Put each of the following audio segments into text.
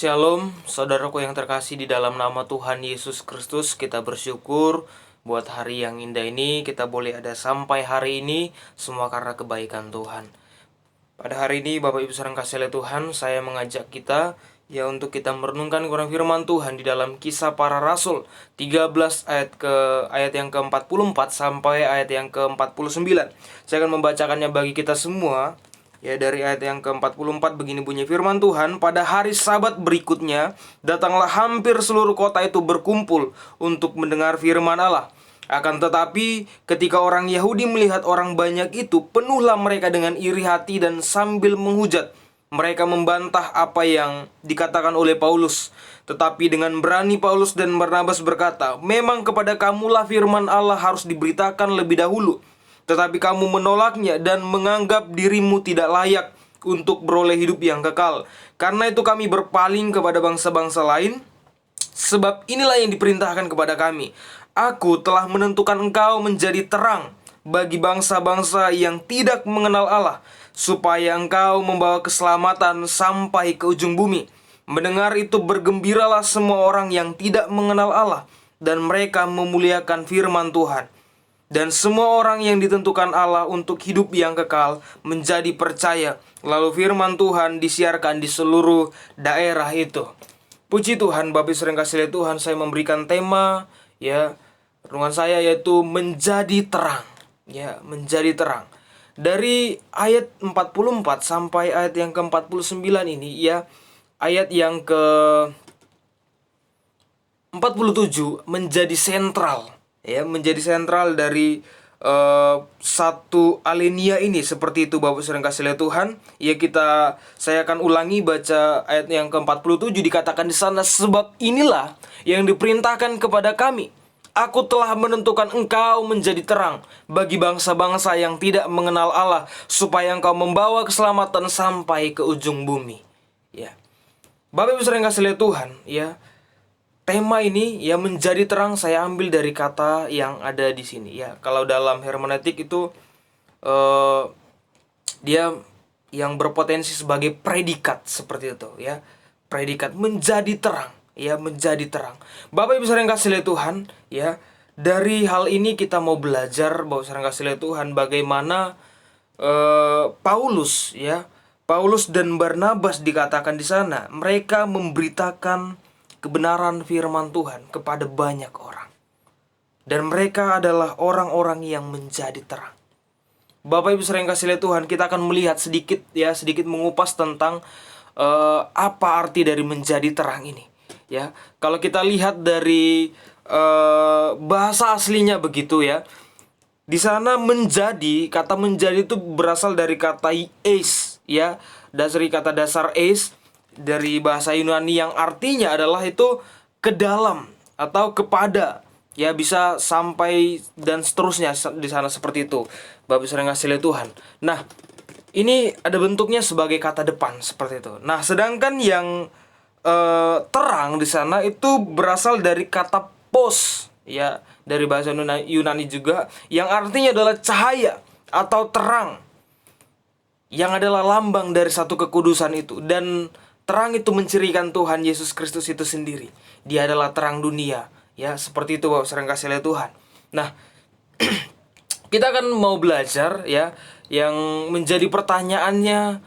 Shalom, saudaraku yang terkasih di dalam nama Tuhan Yesus Kristus. Kita bersyukur buat hari yang indah ini. Kita boleh ada sampai hari ini, semua karena kebaikan Tuhan. Pada hari ini, Bapak Ibu saudara kasih oleh Tuhan, saya mengajak kita untuk kita merenungkan kurang firman Tuhan di dalam Kisah Para Rasul 13 ayat yang ke-44 sampai ayat yang ke-49. Saya akan membacakannya bagi kita semua. Dari ayat yang ke-44 begini bunyi firman Tuhan, "Pada hari Sabat berikutnya, datanglah hampir seluruh kota itu berkumpul untuk mendengar firman Allah. Akan tetapi, ketika orang Yahudi melihat orang banyak itu, penuhlah mereka dengan iri hati dan sambil menghujat. Mereka membantah apa yang dikatakan oleh Paulus. Tetapi dengan berani Paulus dan Barnabas berkata, 'Memang kepada kamulah firman Allah harus diberitakan lebih dahulu. Tetapi kamu menolaknya dan menganggap dirimu tidak layak untuk beroleh hidup yang kekal. Karena itu kami berpaling kepada bangsa-bangsa lain. Sebab inilah yang diperintahkan kepada kami. Aku telah menentukan engkau menjadi terang bagi bangsa-bangsa yang tidak mengenal Allah, supaya engkau membawa keselamatan sampai ke ujung bumi.' Mendengar itu bergembiralah semua orang yang tidak mengenal Allah, dan mereka memuliakan firman Tuhan. Dan semua orang yang ditentukan Allah untuk hidup yang kekal menjadi percaya. Lalu firman Tuhan disiarkan di seluruh daerah itu." Puji Tuhan, Bapak sering kasih lihat Tuhan, saya memberikan tema renungan saya yaitu menjadi terang. Menjadi terang. Dari ayat 44 sampai ayat yang ke-49 ini ayat yang ke-47 menjadi sentral. Menjadi sentral dari satu alinea ini. Seperti itu Bapak sering kasih lihat Tuhan. Saya akan ulangi baca ayat yang ke-47. Dikatakan di sana, "Sebab inilah yang diperintahkan kepada kami. Aku telah menentukan engkau menjadi terang bagi bangsa-bangsa yang tidak mengenal Allah, supaya engkau membawa keselamatan sampai ke ujung bumi." Bapak Ibu sering kasih lihat Tuhan, tema ini menjadi terang saya ambil dari kata yang ada di sini. Kalau dalam hermeneutik itu dia yang berpotensi sebagai predikat seperti itu. Predikat menjadi terang. Menjadi terang. Bapak Ibu saudara yang kasih oleh Tuhan, dari hal ini kita mau belajar Bapak saudara yang kasih oleh Tuhan bagaimana Paulus dan Barnabas dikatakan di sana, mereka memberitakan kebenaran firman Tuhan kepada banyak orang. Dan mereka adalah orang-orang yang menjadi terang. Bapak Ibu sering kasih lihat Tuhan, kita akan melihat sedikit mengupas tentang apa arti dari menjadi terang ini. Kalau kita lihat dari bahasa aslinya begitu di sana kata menjadi itu berasal dari kata eis, dari kata dasar eis dari bahasa Yunani yang artinya adalah itu ke dalam atau kepada, bisa sampai dan seterusnya di sana seperti itu. Bapak sering kasih lihat Tuhan. Nah, ini ada bentuknya sebagai kata depan seperti itu. Nah, sedangkan yang terang di sana itu berasal dari kata pos, dari bahasa Yunani juga, yang artinya adalah cahaya atau terang, yang adalah lambang dari satu kekudusan itu. Dan terang itu mencirikan Tuhan Yesus Kristus itu sendiri. Dia adalah terang dunia. Seperti itu Bapak sering kasih lihat Tuhan. Nah, kita akan mau belajar yang menjadi pertanyaannya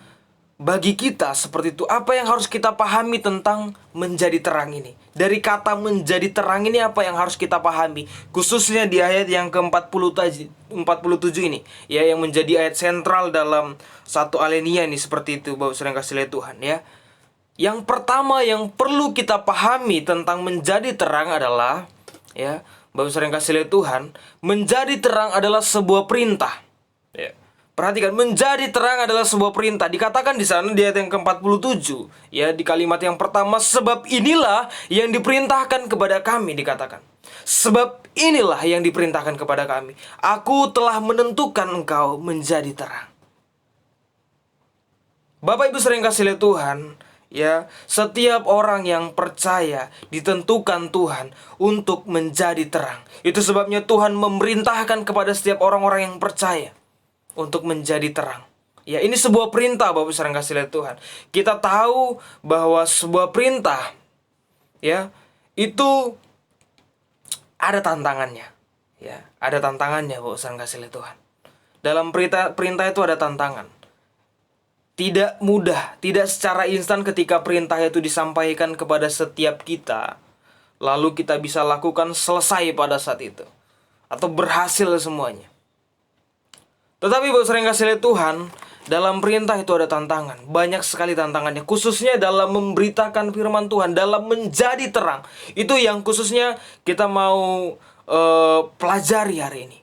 bagi kita seperti itu. Apa yang harus kita pahami tentang menjadi terang ini? Dari kata menjadi terang ini apa yang harus kita pahami? Khususnya di ayat yang ke-47 ini, yang menjadi ayat sentral dalam satu alinea ini seperti itu Bapak sering kasih lihat Tuhan. Yang pertama yang perlu kita pahami tentang menjadi terang adalah Bapak sering kasih lihat Tuhan, menjadi terang adalah sebuah perintah. Perhatikan, menjadi terang adalah sebuah perintah. Dikatakan di sana di ayat yang ke-47, di kalimat yang pertama, "Sebab inilah yang diperintahkan kepada kami," dikatakan. Sebab inilah yang diperintahkan kepada kami. Aku telah menentukan engkau menjadi terang. Bapak Ibu sering kasih lihat Tuhan, setiap orang yang percaya ditentukan Tuhan untuk menjadi terang. Itu sebabnya Tuhan memerintahkan kepada setiap orang-orang yang percaya untuk menjadi terang. Ya, ini sebuah perintah Bapak Saudara yang kasih oleh Tuhan. Kita tahu bahwa sebuah perintah, ya, itu ada tantangannya. Ya, ada tantangannya Bapak Saudara yang kasih oleh Tuhan. Dalam perintah itu ada tantangan. Tidak mudah, tidak secara instan ketika perintah itu disampaikan kepada setiap kita, lalu kita bisa lakukan selesai pada saat itu, atau berhasil semuanya. Tetapi Bapak Saudara yang kasih oleh Tuhan, dalam perintah itu ada tantangan. Banyak sekali tantangannya, khususnya dalam memberitakan firman Tuhan, dalam menjadi terang. Itu yang khususnya kita mau pelajari hari ini.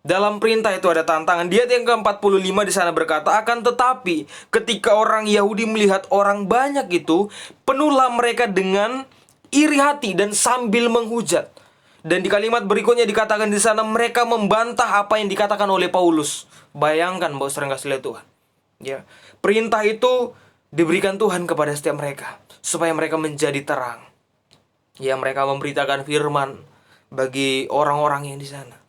Dalam perintah itu ada tantangan. Di ayat yang ke-45 di sana berkata, akan tetapi ketika orang Yahudi melihat orang banyak itu, penuhlah mereka dengan iri hati dan sambil menghujat. Dan di kalimat berikutnya dikatakan di sana, mereka membantah apa yang dikatakan oleh Paulus. Bayangkan Bapak Saudara yang kasih oleh Tuhan. Ya, perintah itu diberikan Tuhan kepada setiap mereka supaya mereka menjadi terang. Ya, mereka memberitakan firman bagi orang-orang yang di sana.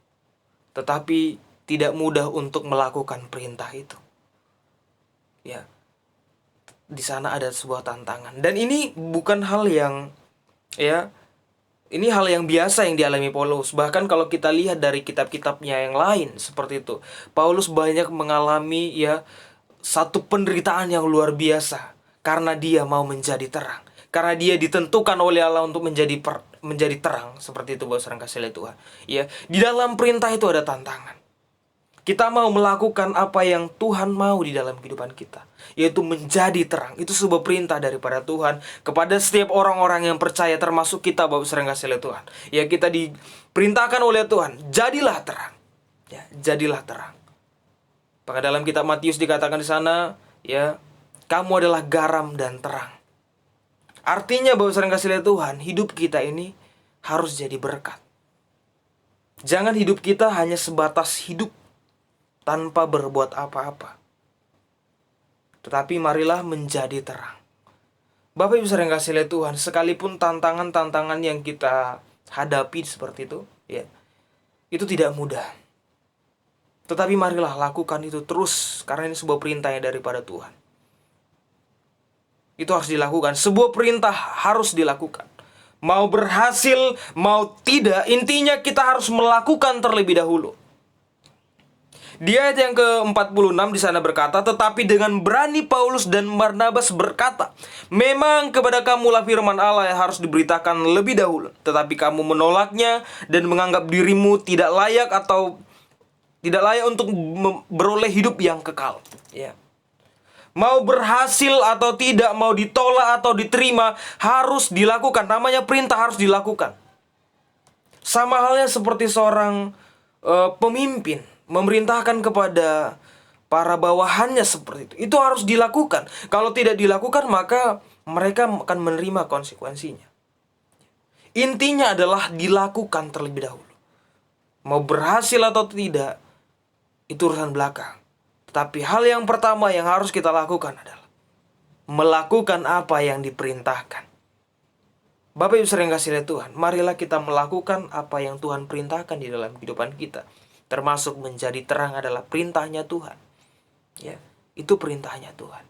Tetapi tidak mudah untuk melakukan perintah itu. Ya, di sana ada sebuah tantangan. Dan ini bukan hal yang, ya, ini hal yang biasa yang dialami Paulus. Bahkan kalau kita lihat dari kitab-kitabnya yang lain seperti itu, Paulus banyak mengalami, ya, satu penderitaan yang luar biasa karena dia mau menjadi terang. Karena dia ditentukan oleh Allah untuk menjadi terang. Seperti itu Bapak Saudara kasih oleh Tuhan. Ya, di dalam perintah itu ada tantangan. Kita mau melakukan apa yang Tuhan mau di dalam kehidupan kita, yaitu menjadi terang. Itu sebuah perintah daripada Tuhan kepada setiap orang-orang yang percaya, termasuk kita Bapak Saudara kasih oleh Tuhan. Ya, kita diperintahkan oleh Tuhan, jadilah terang. Ya, jadilah terang. Maka dalam kitab Matius dikatakan di sana, ya, kamu adalah garam dan terang. Artinya Bapak Saudara kasih oleh Tuhan, hidup kita ini harus jadi berkat. Jangan hidup kita hanya sebatas hidup tanpa berbuat apa-apa. Tetapi marilah menjadi terang. Bapak Ibu Saudara kasih oleh Tuhan, sekalipun tantangan-tantangan yang kita hadapi seperti itu, ya, itu tidak mudah. Tetapi marilah lakukan itu terus, karena ini sebuah perintahnya daripada Tuhan. Itu harus dilakukan. Sebuah perintah harus dilakukan. Mau berhasil, mau tidak, intinya kita harus melakukan terlebih dahulu. Di ayat yang ke-46 di sana berkata, tetapi dengan berani Paulus dan Barnabas berkata, memang kepada kamulah firman Allah yang harus diberitakan lebih dahulu, tetapi kamu menolaknya dan menganggap dirimu tidak layak untuk beroleh hidup yang kekal. Ya. Mau berhasil atau tidak, mau ditolak atau diterima, harus dilakukan. Namanya perintah harus dilakukan. Sama halnya seperti seorang pemimpin memerintahkan kepada para bawahannya seperti itu. Itu harus dilakukan. Kalau tidak dilakukan, maka mereka akan menerima konsekuensinya. Intinya adalah dilakukan terlebih dahulu. Mau berhasil atau tidak, itu urusan belakang. Tapi hal yang pertama yang harus kita lakukan adalah melakukan apa yang diperintahkan. Bapak Ibu Saudara yang kasih oleh Tuhan, marilah kita melakukan apa yang Tuhan perintahkan di dalam kehidupan kita. Termasuk menjadi terang adalah perintahnya Tuhan. Ya, itu perintahnya Tuhan.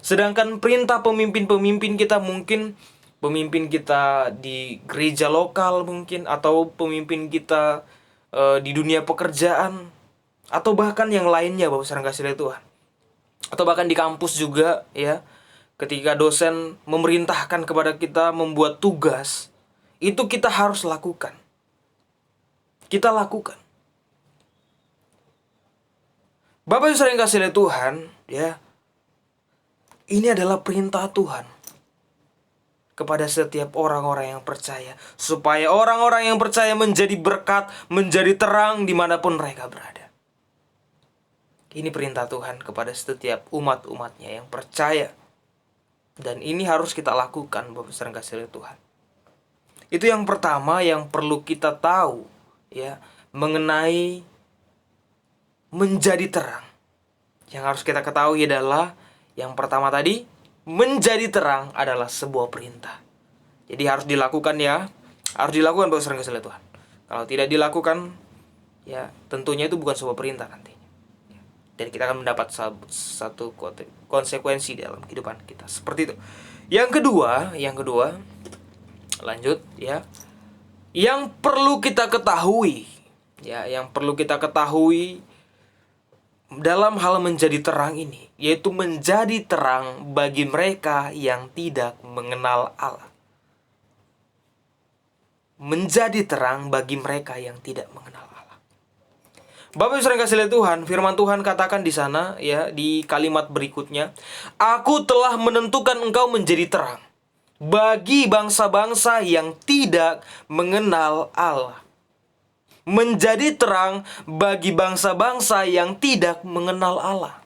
Sedangkan perintah pemimpin-pemimpin kita, mungkin pemimpin kita di gereja lokal mungkin, atau pemimpin kita di dunia pekerjaan, atau bahkan yang lainnya Bapak Saudara kasih oleh Tuhan. Atau bahkan di kampus juga, ya. Ketika dosen memerintahkan kepada kita membuat tugas, itu kita harus lakukan. Kita lakukan. Bapak Ibu Saudara yang kasih oleh Tuhan, ya. Ini adalah perintah Tuhan kepada setiap orang-orang yang percaya, supaya orang-orang yang percaya menjadi berkat, menjadi terang dimanapun mereka berada. Ini perintah Tuhan kepada setiap umat-umatnya yang percaya. Dan ini harus kita lakukan Bapak Saudara kasih oleh Tuhan. Itu yang pertama yang perlu kita tahu, ya, mengenai menjadi terang. Yang harus kita ketahui adalah yang pertama tadi, menjadi terang adalah sebuah perintah. Jadi harus dilakukan, ya. Harus dilakukan Bapak Saudara kasih oleh Tuhan. Kalau tidak dilakukan, ya tentunya itu bukan sebuah perintah nanti. dan kita akan mendapat satu konsekuensi dalam kehidupan kita. Seperti itu. Yang kedua, lanjut ya. Yang perlu kita ketahui, dalam hal menjadi terang ini, yaitu menjadi terang bagi mereka yang tidak mengenal Allah. Menjadi terang bagi mereka yang tidak mengenal Allah. Bapak Ibu saudara kasih lihat Tuhan, firman Tuhan katakan di sana ya, di kalimat berikutnya, "Aku telah menentukan engkau menjadi terang bagi bangsa-bangsa yang tidak mengenal Allah." Menjadi terang bagi bangsa-bangsa yang tidak mengenal Allah.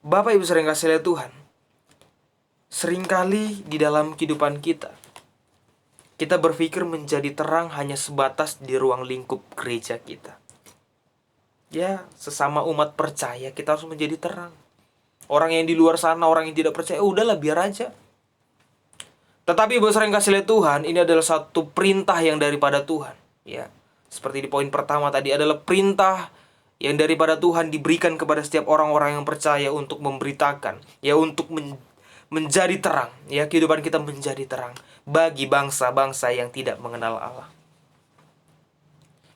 Bapak Ibu sering kasih lihat Tuhan, seringkali di dalam kehidupan kita berpikir menjadi terang hanya sebatas di ruang lingkup gereja kita. Ya, sesama umat percaya kita harus menjadi terang. Orang yang di luar sana, orang yang tidak percaya, udahlah biar aja. Tetapi Bapak sering kasih lihat Tuhan, ini adalah satu perintah yang daripada Tuhan. Ya, seperti di poin pertama tadi, adalah perintah yang daripada Tuhan diberikan kepada setiap orang-orang yang percaya untuk memberitakan, ya, untuk menjadi terang, ya, kehidupan kita menjadi terang bagi bangsa-bangsa yang tidak mengenal Allah.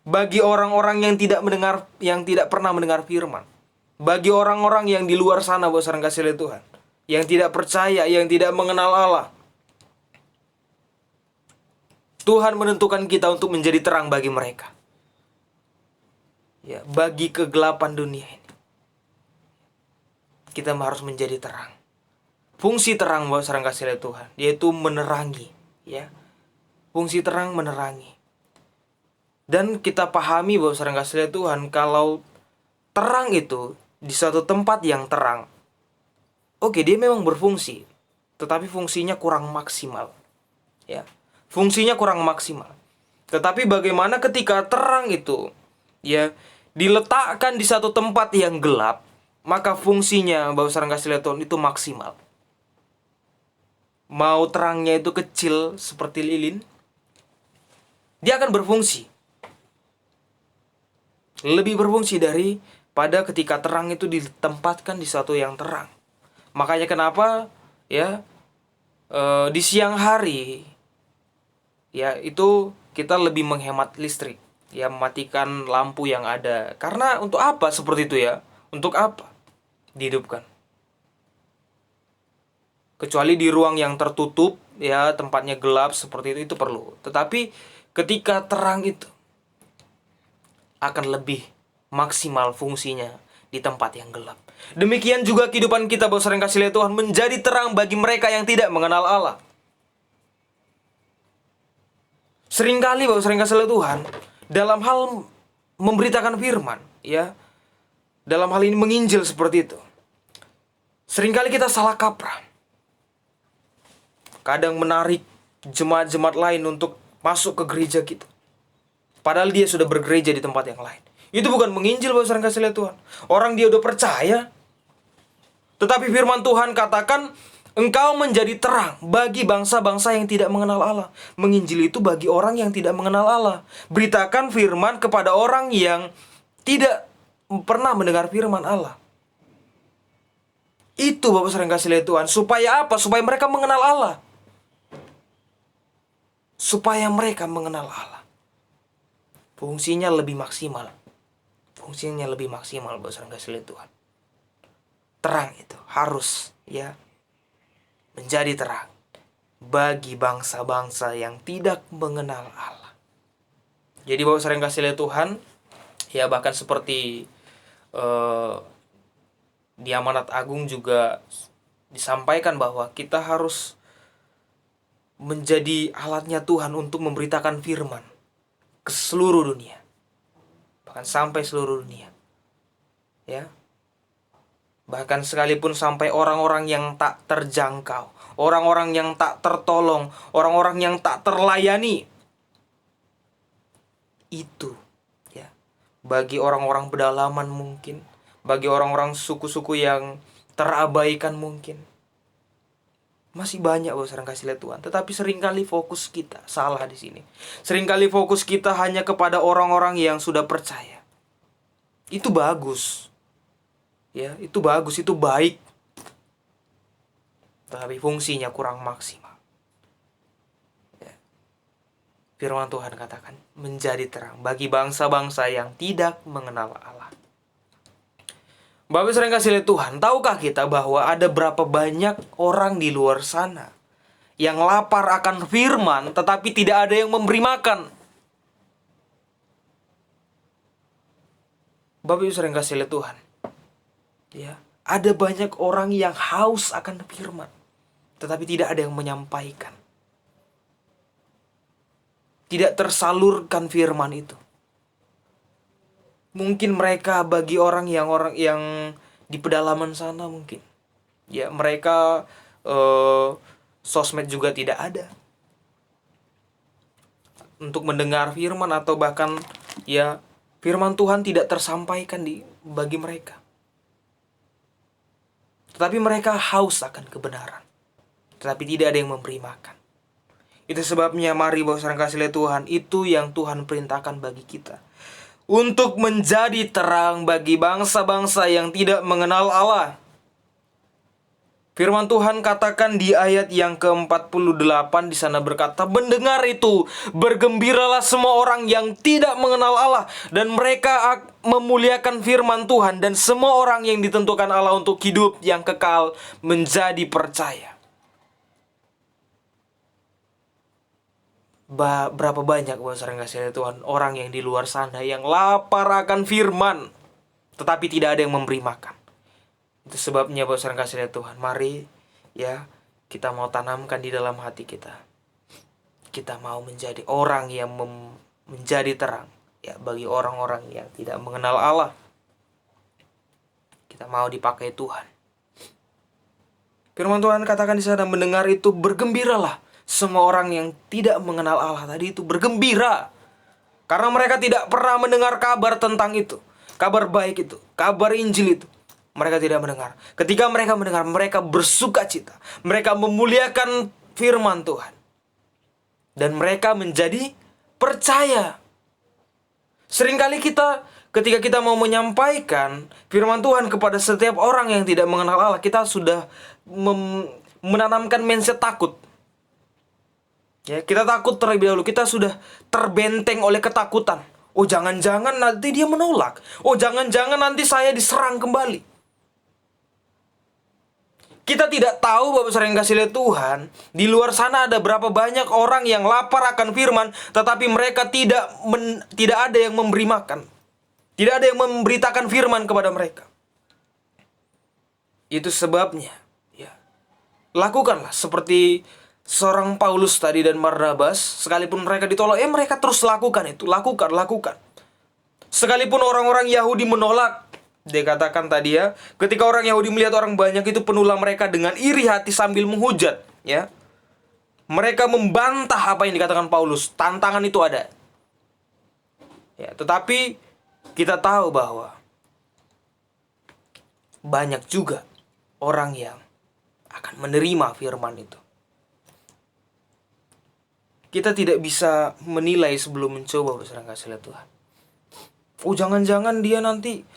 Bagi orang-orang yang tidak pernah mendengar firman. Bagi orang-orang yang di luar sana, Bapak sering kasih lihat Tuhan, yang tidak percaya, yang tidak mengenal Allah. Tuhan menentukan kita untuk menjadi terang bagi mereka. Ya, bagi kegelapan dunia ini. Kita harus menjadi terang. Fungsi terang Bapak sering kasih lihat Tuhan, yaitu menerangi, ya. Fungsi terang menerangi. Dan kita pahami Bapak sering kasih lihat Tuhan, kalau terang itu di suatu tempat yang terang, oke, dia memang berfungsi, tetapi fungsinya kurang maksimal. Ya. Fungsinya kurang maksimal. Tetapi bagaimana ketika terang itu, ya, diletakkan di satu tempat yang gelap, maka fungsinya Bapak sering kasih lihat Tuhan itu maksimal. Mau terangnya itu kecil seperti lilin, dia akan berfungsi. Lebih berfungsi daripada ketika terang itu ditempatkan di suatu yang terang. Makanya kenapa ya di siang hari, ya, itu kita lebih menghemat listrik, ya, mematikan lampu yang ada. Karena untuk apa seperti itu ya? Untuk apa dihidupkan? Kecuali di ruang yang tertutup, ya, tempatnya gelap seperti itu perlu. Tetapi ketika terang itu akan lebih maksimal fungsinya di tempat yang gelap. Demikian juga kehidupan kita, Bapak sering kasih lihat Tuhan, menjadi terang bagi mereka yang tidak mengenal Allah. Seringkali Bapak sering kasih lihat Tuhan, dalam hal memberitakan firman, ya, dalam hal ini menginjil seperti itu, seringkali kita salah kaprah. Kadang menarik jemaat-jemaat lain untuk masuk ke gereja kita, padahal dia sudah bergereja di tempat yang lain. Itu bukan menginjil Bapak sering kasih lihat Tuhan. Orang dia udah percaya, tetapi firman Tuhan katakan, engkau menjadi terang bagi bangsa-bangsa yang tidak mengenal Allah. Menginjil itu bagi orang yang tidak mengenal Allah. Beritakan firman kepada orang yang tidak pernah mendengar firman Allah. Itu Bapak sering kasih lihat Tuhan. Supaya apa? Supaya mereka mengenal Allah. Supaya mereka mengenal Allah. Fungsinya lebih maksimal. Fungsinya lebih maksimal Bapak sering kasih lihat Tuhan. Terang itu harus, ya, menjadi terang bagi bangsa-bangsa yang tidak mengenal Allah. Jadi Bapak sering kasih lihat Tuhan, ya, bahkan seperti di amanat agung juga disampaikan bahwa kita harus menjadi alatnya Tuhan untuk memberitakan firman ke seluruh dunia, bahkan sampai seluruh dunia, ya. Bahkan sekalipun sampai orang-orang yang tak terjangkau, orang-orang yang tak tertolong, orang-orang yang tak terlayani. Itu, ya, bagi orang-orang pedalaman mungkin, bagi orang-orang suku-suku yang terabaikan mungkin. Masih banyak Bapak sering kasih lihat Tuhan, tetapi seringkali fokus kita salah di sini. Seringkali fokus kita hanya kepada orang-orang yang sudah percaya. Itu bagus. Ya, itu bagus, itu baik. Tapi fungsinya kurang maksimal. Ya. Firman Tuhan katakan, menjadi terang bagi bangsa-bangsa yang tidak mengenal Allah. Bapak sering kasih lihat Tuhan, tahukah kita bahwa ada berapa banyak orang di luar sana yang lapar akan firman, tetapi tidak ada yang memberi makan? Bapak sering kasih lihat Tuhan, ya, ada banyak orang yang haus akan firman, tetapi tidak ada yang menyampaikan. Tidak tersalurkan firman itu. Mungkin mereka bagi orang yang di pedalaman sana mungkin. Ya, mereka sosmed juga tidak ada. Untuk mendengar firman atau bahkan ya firman Tuhan tidak tersampaikan bagi mereka. Tetapi mereka haus akan kebenaran. Tetapi tidak ada yang memberi makan. Itu sebabnya mari Bapak saudara kasih lihat Tuhan, itu yang Tuhan perintahkan bagi kita. Untuk menjadi terang bagi bangsa-bangsa yang tidak mengenal Allah. Firman Tuhan katakan di ayat yang ke-48 di sana berkata, mendengar itu, bergembiralah semua orang yang tidak mengenal Allah, dan mereka memuliakan firman Tuhan, dan semua orang yang ditentukan Allah untuk hidup yang kekal menjadi percaya. Berapa banyak sering kasih Tuhan orang yang di luar sana yang lapar akan firman, tetapi tidak ada yang memberi makan. Itu sebabnya sering kasih Tuhan, mari ya kita mau tanamkan di dalam hati kita. Kita mau menjadi orang yang menjadi terang ya bagi orang-orang yang tidak mengenal Allah. Kita mau dipakai Tuhan. Firman Tuhan katakan di sana, mendengar itu bergembiralah. Semua orang yang tidak mengenal Allah tadi itu bergembira. Karena mereka tidak pernah mendengar kabar tentang itu. Kabar baik itu, kabar Injil itu. Mereka tidak mendengar. Ketika mereka mendengar, mereka bersuka cita. Mereka memuliakan firman Tuhan. Dan mereka menjadi percaya. Seringkali ketika kita mau menyampaikan firman Tuhan kepada setiap orang yang tidak mengenal Allah, kita sudah menanamkan mindset takut. Ya, kita takut terlebih dahulu. Kita sudah terbenteng oleh ketakutan. Oh, jangan-jangan nanti dia menolak. Oh, jangan-jangan nanti saya diserang kembali. Kita tidak tahu, Bapak sering kasih lihat Tuhan, di luar sana ada berapa banyak orang yang lapar akan firman, tetapi mereka tidak ada yang memberi makan. Tidak ada yang memberitakan firman kepada mereka. Itu sebabnya, ya, lakukanlah seperti seorang Paulus tadi dan Barnabas, sekalipun mereka ditolak, mereka terus lakukan itu, lakukan. Sekalipun orang-orang Yahudi menolak, dia katakan tadi ya, ketika orang Yahudi melihat orang banyak itu, penuhlah mereka dengan iri hati sambil menghujat, ya. Mereka membantah apa yang dikatakan Paulus, tantangan itu ada. Ya, tetapi kita tahu bahwa banyak juga orang yang akan menerima firman itu. Kita tidak bisa menilai sebelum mencoba, saudara kasih lihat Tuhan. Oh, jangan-jangan dia nanti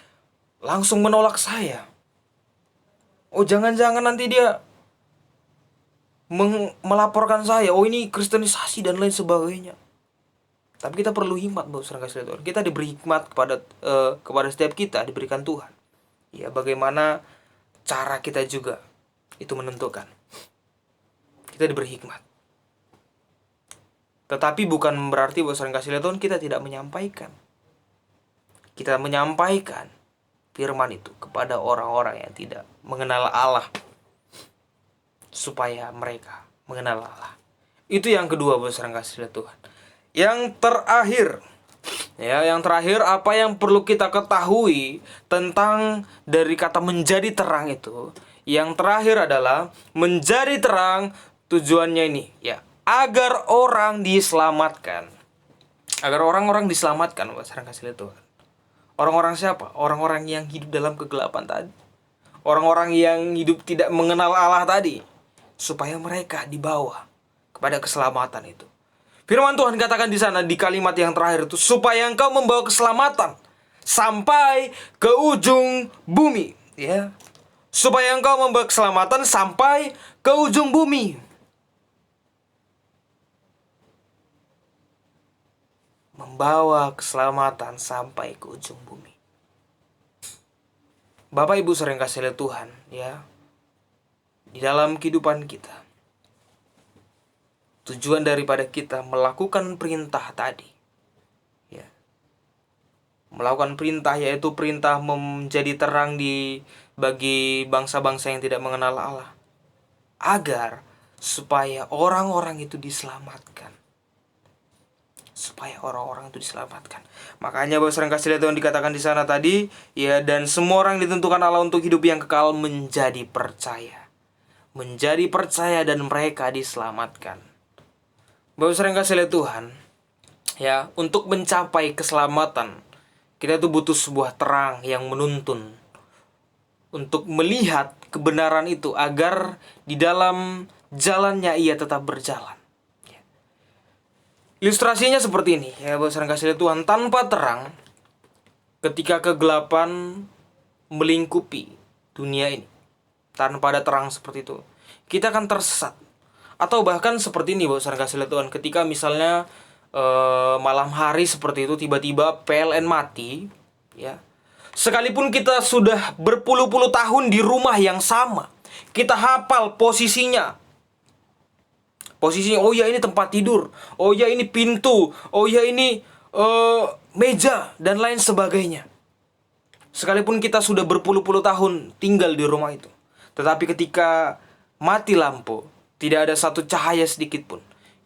langsung menolak saya. Oh, jangan-jangan nanti dia melaporkan saya. Oh, ini kristenisasi dan lain sebagainya. Tapi kita perlu hikmat, saudara kasih lihat Tuhan. Kita diberi hikmat kepada setiap kita, diberikan Tuhan. Ya, bagaimana cara kita juga itu menentukan. Kita diberi hikmat. Tetapi bukan berarti bahwa sering kasih lihat Tuhan kita tidak menyampaikan. Kita menyampaikan firman itu kepada orang-orang yang tidak mengenal Allah, supaya mereka mengenal Allah. Itu yang kedua, bahwa sering kasih lihat Tuhan. Yang terakhir apa yang perlu kita ketahui tentang dari kata menjadi terang itu? Yang terakhir adalah menjadi terang, tujuannya ini, ya, agar orang diselamatkan. Agar orang-orang diselamatkan, Saudara kasih lihat Tuhan. Orang-orang siapa? Orang-orang yang hidup dalam kegelapan tadi. Orang-orang yang hidup tidak mengenal Allah tadi. Supaya mereka dibawa kepada keselamatan itu. Firman Tuhan katakan di sana di kalimat yang terakhir itu, supaya engkau membawa keselamatan sampai ke ujung bumi, ya. Supaya engkau membawa keselamatan sampai ke ujung bumi. Membawa keselamatan sampai ke ujung bumi. Bapak Ibu sering kasih lihat Tuhan, ya. Di dalam kehidupan kita, tujuan daripada kita melakukan perintah tadi, ya, melakukan perintah yaitu perintah menjadi terang bagi bangsa-bangsa yang tidak mengenal Allah, agar supaya orang-orang itu diselamatkan. Makanya Bapak sering kasih lihat Tuhan dikatakan di sana tadi, ya, dan semua orang ditentukan Allah untuk hidup yang kekal menjadi percaya. Menjadi percaya dan mereka diselamatkan. Bapak sering kasih lihat Tuhan, ya, untuk mencapai keselamatan, kita tuh butuh sebuah terang yang menuntun untuk melihat kebenaran itu agar di dalam jalannya ia tetap berjalan. Ilustrasinya seperti ini, ya, Bapak sering kasih lihat Tuhan, tanpa terang, ketika kegelapan melingkupi dunia ini, tanpa ada terang seperti itu, kita akan tersesat. Atau bahkan seperti ini, Bapak sering kasih lihat Tuhan, ketika misalnya malam hari seperti itu tiba-tiba PLN mati, ya. Sekalipun kita sudah berpuluh-puluh tahun di rumah yang sama, kita hafal posisinya, oh ya ini tempat tidur, oh ya ini pintu, oh ya ini meja, dan lain sebagainya. Sekalipun kita sudah berpuluh-puluh tahun tinggal di rumah itu, tetapi ketika mati lampu, tidak ada satu cahaya sedikit pun,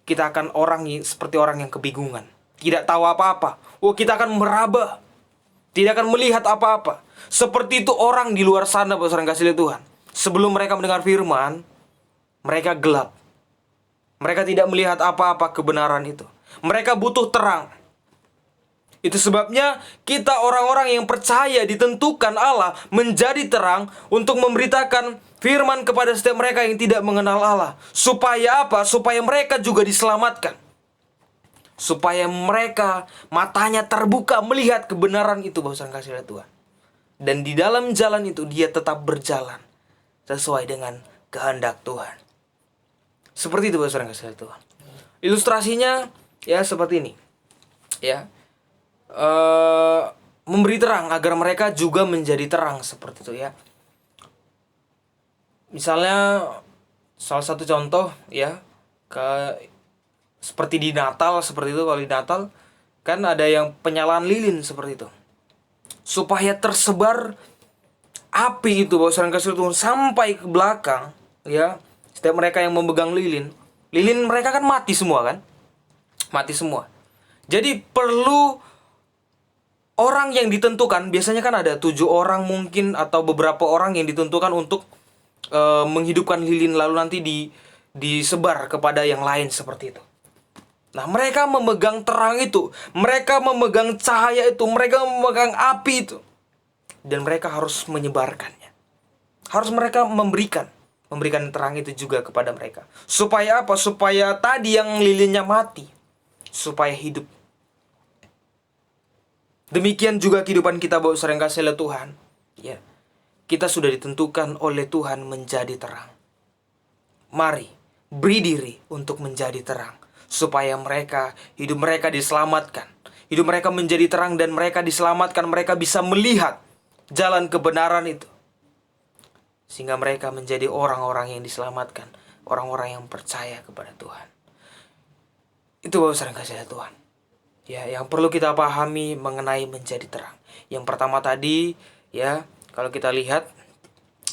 kita akan seperti orang yang kebingungan, tidak tahu apa-apa. Kita akan meraba, tidak akan melihat apa-apa. Seperti itu orang di luar sana, Bapak sering kasih lihat Tuhan. Sebelum mereka mendengar firman, mereka gelap. Mereka tidak melihat apa-apa kebenaran itu. Mereka butuh terang. Itu sebabnya kita orang-orang yang percaya ditentukan Allah menjadi terang untuk memberitakan firman kepada setiap mereka yang tidak mengenal Allah. Supaya apa? Supaya mereka juga diselamatkan. Supaya mereka matanya terbuka melihat kebenaran itu, Bapak kasih lihat Tuhan. Dan di dalam jalan itu dia tetap berjalan sesuai dengan kehendak Tuhan. Seperti itu, Bapak kasih lihat Tuhan. Ilustrasinya ya seperti ini, ya. Memberi terang agar mereka juga menjadi terang, seperti itu, ya. Misalnya salah satu contoh, ya, seperti di Natal, seperti itu. Kalau di Natal kan ada yang penyalaan lilin seperti itu, supaya tersebar api itu, Bapak kasih Tuhan, sampai ke belakang, ya. Setiap mereka yang memegang lilin mereka kan mati semua, kan? Mati semua. Jadi perlu orang yang ditentukan. Biasanya kan ada 7 orang mungkin, atau beberapa orang yang ditentukan untuk menghidupkan lilin, lalu nanti disebar kepada yang lain, seperti itu. Nah, mereka memegang terang itu, mereka memegang cahaya itu, mereka memegang api itu, dan mereka harus menyebarkannya. Harus mereka memberikan terang itu juga kepada mereka. Supaya apa? Supaya tadi yang lilinnya mati, supaya hidup. Demikian juga kehidupan kita, Bapak sering kasih lihat Tuhan, ya. Kita sudah ditentukan oleh Tuhan menjadi terang. Mari beri diri untuk menjadi terang, supaya hidup mereka diselamatkan. Hidup mereka menjadi terang dan mereka diselamatkan. Mereka bisa melihat jalan kebenaran itu, sehingga mereka menjadi orang-orang yang diselamatkan, orang-orang yang percaya kepada Tuhan. Itu Bapak sering kasih lihat Tuhan, ya, yang perlu kita pahami mengenai menjadi terang. Yang pertama tadi, ya, kalau kita lihat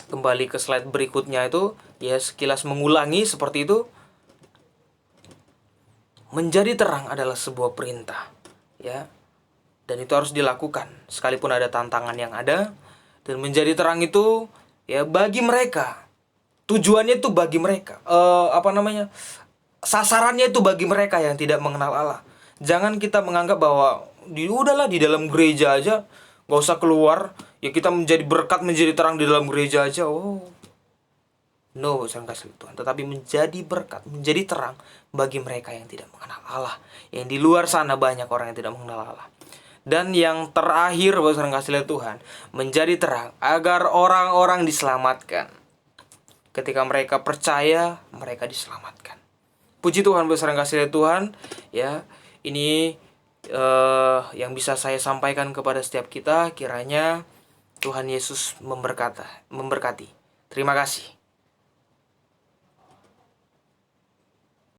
kembali ke slide berikutnya itu, ya, sekilas mengulangi seperti itu. Menjadi terang adalah sebuah perintah, ya, dan itu harus dilakukan sekalipun ada tantangan yang ada. Dan menjadi terang itu, ya, bagi mereka, tujuannya itu bagi mereka, sasarannya itu bagi mereka yang tidak mengenal Allah. Jangan kita menganggap bahwa udahlah di dalam gereja aja, gak usah keluar, ya kita menjadi berkat, menjadi terang di dalam gereja aja. No, jangan kasih Tuhan. Tetapi menjadi berkat, menjadi terang bagi mereka yang tidak mengenal Allah. Yang di luar sana banyak orang yang tidak mengenal Allah. Dan yang terakhir, Bapak Saudara kasih lihat Tuhan, menjadi terang agar orang-orang diselamatkan. Ketika mereka percaya, mereka diselamatkan. Puji Tuhan, Bapak Saudara kasih lihat Tuhan. Ya, ini yang bisa saya sampaikan kepada setiap kita. Kiranya Tuhan Yesus memberkati. Terima kasih.